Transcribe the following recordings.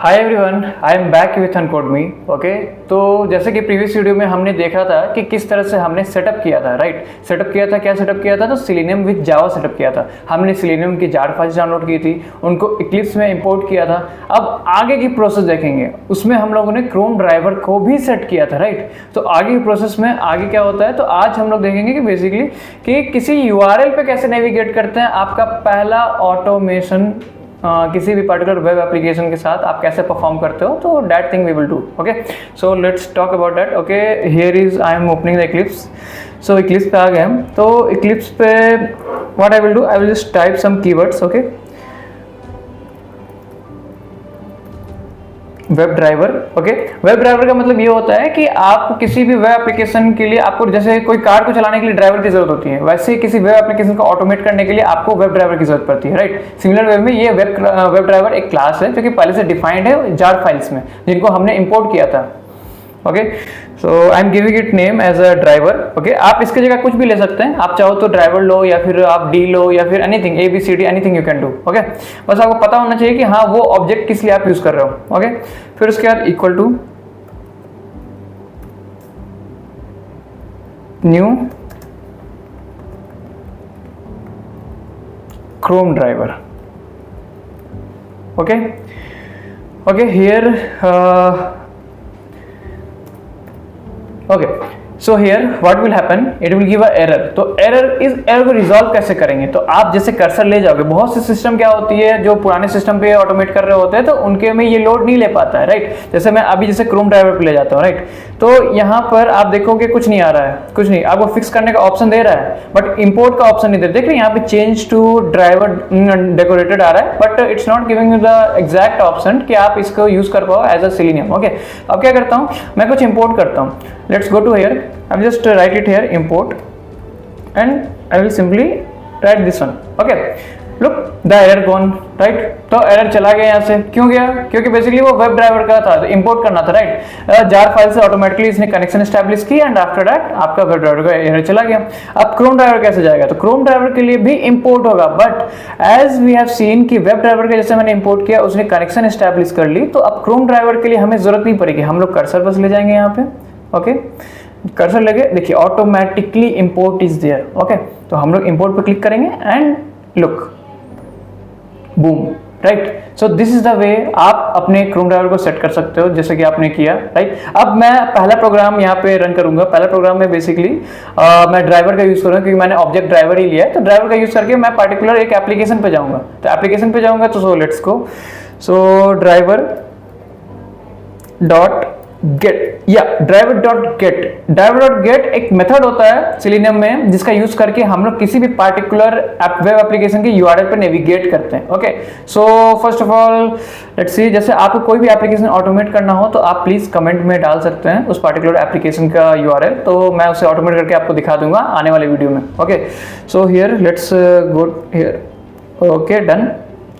Hi everyone, I am back with Uncodemy. Okay, तो जैसे कि प्रीवियस वीडियो में हमने देखा था कि किस तरह से हमने सेटअप किया था, राइट। सेटअप किया था, क्या सेटअप किया था, तो सेलेनियम विद जावा सेटअप किया था। हमने सेलेनियम की जार फाइल्स डाउनलोड की थी, उनको इक्लिप्स में इंपोर्ट किया था। अब आगे की प्रोसेस देखेंगे, उसमें हम लोगों ने क्रोम ड्राइवर को भी सेट किया था, राइट। तो आगे की प्रोसेस में आगे क्या होता है, तो आज हम लोग देखेंगे कि बेसिकली कि किसी यूआरएल पे कैसे नेविगेट करते हैं। आपका पहला ऑटोमेशन किसी भी पर्टिकुलर वेब एप्लीकेशन के साथ आप कैसे परफॉर्म करते हो, तो that thing we will do. Okay, so let's talk about that. Okay, here is I am opening the Eclipse. So Eclipse पे आ गए हम। तो इक्लिप्स पे what I will do, I will just type some keywords. Okay, web driver. Okay, web driver का मतलब ये होता है कि आप किसी भी वेब एप्लीकेशन के लिए, आपको जैसे कोई कार को चलाने के लिए ड्राइवर की जरूरत होती है, वैसे ही किसी वेब एप्लीकेशन को ऑटोमेट करने के लिए आपको वेब ड्राइवर की जरूरत पड़ती है, राइट। सिमिलर वे में ये वेब ड्राइवर एक क्लास है जो कि पहले से डिफाइंड है जार फाइल्स में, जिनको हमने इंपोर्ट किया था। Okay, so I am giving it name as a driver. Okay, आप इसके जगह कुछ भी ले सकते हैं, आप चाहो तो ड्राइवर लो या फिर आप डी लो या फिर anything, ABCD anything you can do. Okay, बस आपको पता होना चाहिए कि हाँ वो ऑब्जेक्ट किस लिए आप यूज कर रहे हो। ओके, फिर उसके बाद equal to new Chrome driver. Okay, okay, here okay, so here what will happen, it will give a error. तो एरर को रिजॉल्व कैसे करेंगे, तो आप जैसे कर्सर ले जाओगे, बहुत से सिस्टम क्या होती है जो पुराने सिस्टम पे ऑटोमेट कर रहे होते हैं, तो उनके में ये लोड नहीं ले पाता है, राइट। जैसे मैं अभी जैसे क्रोम ड्राइवर पे ले जाता हूँ, राइट, तो यहाँ पर आप देखोगे कुछ नहीं आ रहा है, कुछ नहीं, आपको फिक्स करने का ऑप्शन दे रहा है बट इंपोर्ट का ऑप्शन नहीं दे रहा। देख रहे हैं यहाँ पे चेंज टू ड्राइवर डेकोरेटेड आ रहा है, but it's not giving you the exact option कि आप इसको यूज कर पाओ एज अ सेलेनियम। ओके, अब क्या करता हूँ, मैं कुछ इंपोर्ट करता हूँ। Let's go to here, I will just write it here, import, and I will simply write this one. Okay, look, the error gone, right? तो एरर चला गया यहाँ से, क्यों गया, क्योंकि बेसिकली वो वेब ड्राइवर का था, तो इंपोर्ट करना था, राइट। जार फाइल से ऑटोमेटिकली इसने कनेक्शन एस्टैब्लिश की एंड आफ्टर दैट आपका वेब ड्राइवर का एरर चला गया। अब क्रोम ड्राइवर कैसे जाएगा, तो क्रोम ड्राइवर के लिए भी इंपोर्ट होगा, but as we have seen कि वेब ड्राइवर का जैसे मैंने इंपोर्ट किया, उसने कनेक्शन एस्टैब्लिश कर ली, तो अब क्रोम ड्राइवर के लिए हमें जरूरत नहीं पड़ेगी। हम लोग कर्सर बस ले जाएंगे यहाँ पे। ओके, कर्सर लगे, देखिए automatically import is there. Okay, तो हम लोग इंपोर्ट पे क्लिक करेंगे and look, boom, right. So this is the way आप अपने क्रोम ड्राइवर को सेट कर सकते हो, जैसे कि आपने किया, राइट। अब मैं पहला प्रोग्राम यहाँ पे रन करूंगा। पहला प्रोग्राम में बेसिकली मैं ड्राइवर का यूज करूंगा, क्योंकि मैंने ऑब्जेक्ट ड्राइवर ही लिया है, तो ड्राइवर का यूज करके मैं पर्टिकुलर एक एप्लीकेशन पे जाऊंगा। तो एप्लीकेशन पे जाऊंगा, तो सो let's go, so driver dot gate, या ड्राइवर डॉट गेट एक मेथड होता है सेलेनियम में, जिसका यूज करके हम लोग किसी भी पार्टिकुलर वेब एप्लीकेशन के यूआरएल पे नेविगेट करते हैं। Okay, so first of all let's see, जैसे आपको कोई भी एप्लीकेशन ऑटोमेट करना हो तो आप प्लीज कमेंट में डाल सकते हैं उस पार्टिकुलर एप्लीकेशन का यूआरएल, तो मैं उसे ऑटोमेट करके आपको दिखा दूंगा आने वाले वीडियो में। Okay, so here let's go here. Okay, done.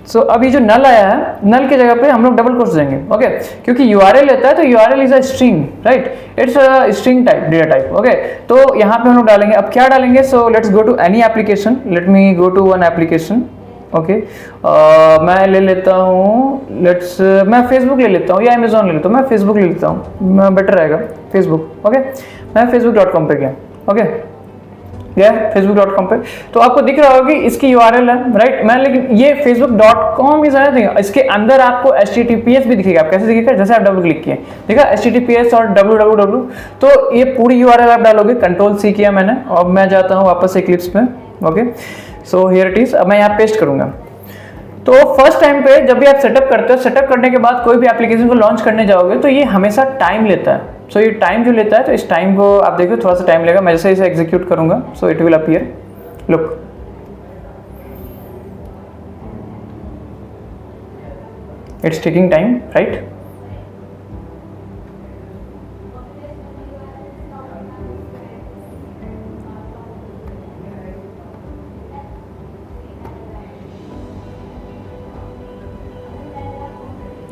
So अब ये जो नल आया है, नल की जगह पे हम लोग डबल कोट्स देंगे। ओके, क्योंकि यूआरएल लेता है, तो URL is a string, right, it's a string type, data type. Okay, तो यहाँ पे हम लोग डालेंगे, अब क्या डालेंगे, so let's go to any application, let me go to one application. Okay, मैं ले लेता हूँ, मैं फेसबुक ले लेता हूँ या अमेजोन ले लेता हूँ, मैं फेसबुक ले लेता हूँ, बेटर रहेगा फेसबुक। ओके, मैं facebook.com पे गया। ओके, गया facebook.com पे, तो आपको दिख रहा होगा कि इसकी यूआरएल है, राइट। मैं लेकिन ये facebook.com इज एनीथिंग, इसके अंदर आपको HTTPS भी दिखेगा। आप कैसे दिखेगा, जैसे आप डबल क्लिक किए, देखा HTTPS और www, तो ये पूरी यूआरएल आप डालोगे। कंट्रोल-C किया मैंने, और मैं जाता हूँ वापस इक्लिप्स पे। Okay, so here it is. अब मैं यहाँ पेस्ट करूंगा। तो फर्स्ट टाइम पे जब भी आप सेटअप करते हो, सेटअप करने के बाद कोई भी एप्लीकेशन को लॉन्च करने जाओगे, तो ये हमेशा टाइम लेता है। सो ये टाइम जो लेता है, तो इस टाइम को आप देखो, थोड़ा सा टाइम लेगा। मैं जैसे इसे एग्जीक्यूट करूंगा, so it will appear, look, it's taking time, right.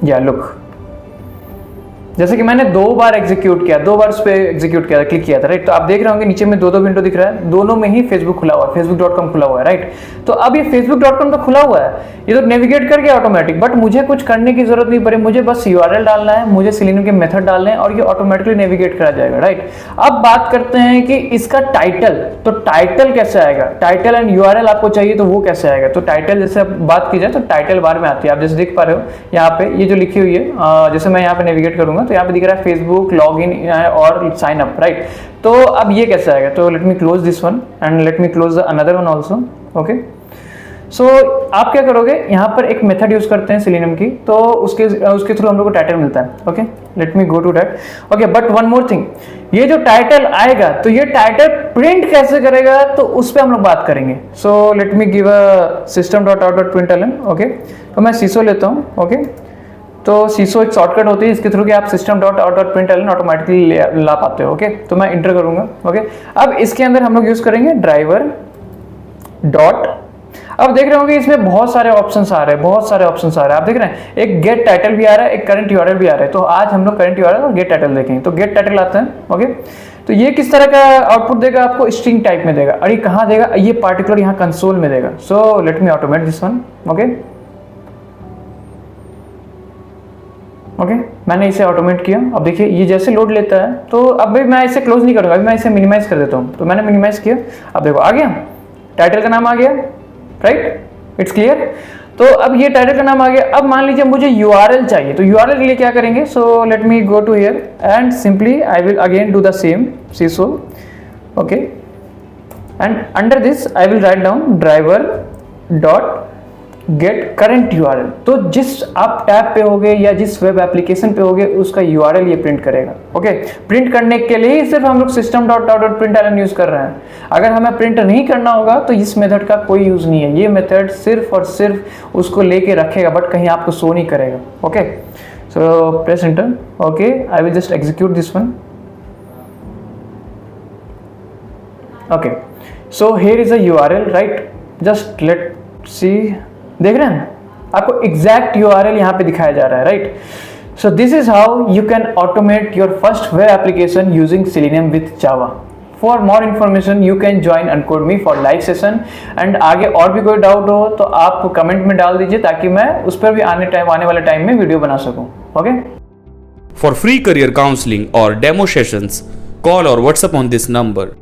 या लुक, जैसे कि मैंने 2 बार एग्जीक्यूट किया, 2 बार उस पर एग्जीक्यूट किया था, क्लिक किया था, राइट। तो आप देख रहे होंगे नीचे में 2 विंडो दिख रहा है, दोनों में ही फेसबुक खुला हुआ है, facebook.com खुला हुआ है, राइट। तो अब ये facebook.com तो खुला हुआ है, ये तो नेविगेट कर गया ऑटोमेटिक, बट मुझे कुछ करने की जरूरत नहीं पड़ी, मुझे बस URL डालना है, मुझे सेलेनियम के मेथड डालने हैं और ये ऑटोमेटिकली नेविगेट करा जाएगा, राइट। अब बात करते हैं कि इसका टाइटल, तो टाइटल कैसे आएगा, टाइटल एंड URL आपको चाहिए तो वो कैसे आएगा। तो टाइटल जैसे बात की जाए तो टाइटल बार में आती है, आप जैसे देख पा रहे हो यहाँ पे ये जो लिखी हुई है, जैसे मैं यहाँ पे नेविगेट करूंगा तो यहाँ पे दिख रहा है फेसबुक लॉगिन और साइन अप, राइट। तो अब ये कैसे आएगा, तो let me close this one and let me close the another one also. Okay, so आप क्या करोगे, यहाँ पर एक मेथड यूज करते हैं सेलेनियम की, तो उसके थ्रू हम लोग को टाइटल मिलता है। Okay, let me go to that. Okay, but one more thing, ये जो टाइटल आएगा तो ये टाइटल प्रिंट कैसे करेगा, तो उस पर हम लोग बात करेंगे। So let me give a system.out.println। Okay, तो मैं सीसो लेता हूँ। ओके, तो सीसो एक शॉर्टकट होती है, इसके थ्रू कि आप system.out.println ऑटोमेटिकली ला पाते हो। ओके, तो मैं इंटर करूंगा। ओके, अब इसके अंदर हम लोग यूज करेंगे ड्राइवर डॉट। अब देख रहे होंगे इसमें बहुत सारे ऑप्शंस आ रहे हैं, बहुत सारे ऑप्शंस आ रहे हैं, आप देख रहे हैं, एक गेट टाइटल भी आ रहा है, एक करंट URL भी आ रहा है। तो आज हम लोग करंट URL और गेट टाइटल देखेंगे। तो गेट टाइटल आता है। ओके, तो ये किस तरह का आउटपुट देगा, आपको स्ट्रिंग टाइप में देगा। और ये कहाँ देगा, ये पार्टिकुलर यहाँ कंसोल में देगा। सो let me automate this one. Okay, okay, मैंने इसे ऑटोमेट किया। अब देखिए ये जैसे लोड लेता है, तो अब भी मैं इसे क्लोज नहीं करूंगा, अभी मैं इसे मिनिमाइज कर देता हूँ। तो मैंने मिनिमाइज किया, अब देखो आ गया, टाइटल का नाम आ गया, राइट, इट्स क्लियर। तो अब ये टाइटल का नाम आ गया। अब मान लीजिए मुझे URL चाहिए, तो URL के लिए क्या करेंगे, so let me go to here and simply I will again do the same seesaw. Okay, and under this I will write down driver dot get current URL। तो जिस आप टैब पे होगे या जिस वेब एप्लीकेशन पे होगे उसका URL ये प्रिंट करेगा। ओके, प्रिंट करने के लिए ही सिर्फ हम लोग system.out.println यूज कर रहे हैं। अगर हमें प्रिंट नहीं करना होगा तो इस मेथड का कोई यूज नहीं है, ये मेथड सिर्फ और सिर्फ उसको लेके रखेगा, बट कहीं आपको शो नहीं करेगा। Okay, so press enter. Okay, I will just execute this one. Okay, so here is a URL, right, just let see, देख रहे हैं आपको एग्जैक्ट URL यहाँ पे दिखाया जा रहा है, right. So this is how you can automate your first web application using Selenium with Java. For more information you can join Uncodemy for live session. And आगे और भी कोई डाउट हो तो आप कमेंट में डाल दीजिए, ताकि मैं उस पर भी आने वाले टाइम में वीडियो बना सकूं। Okay, for free career counselling और डेमो सेशंस, कॉल और व्हाट्सएप ऑन दिस नंबर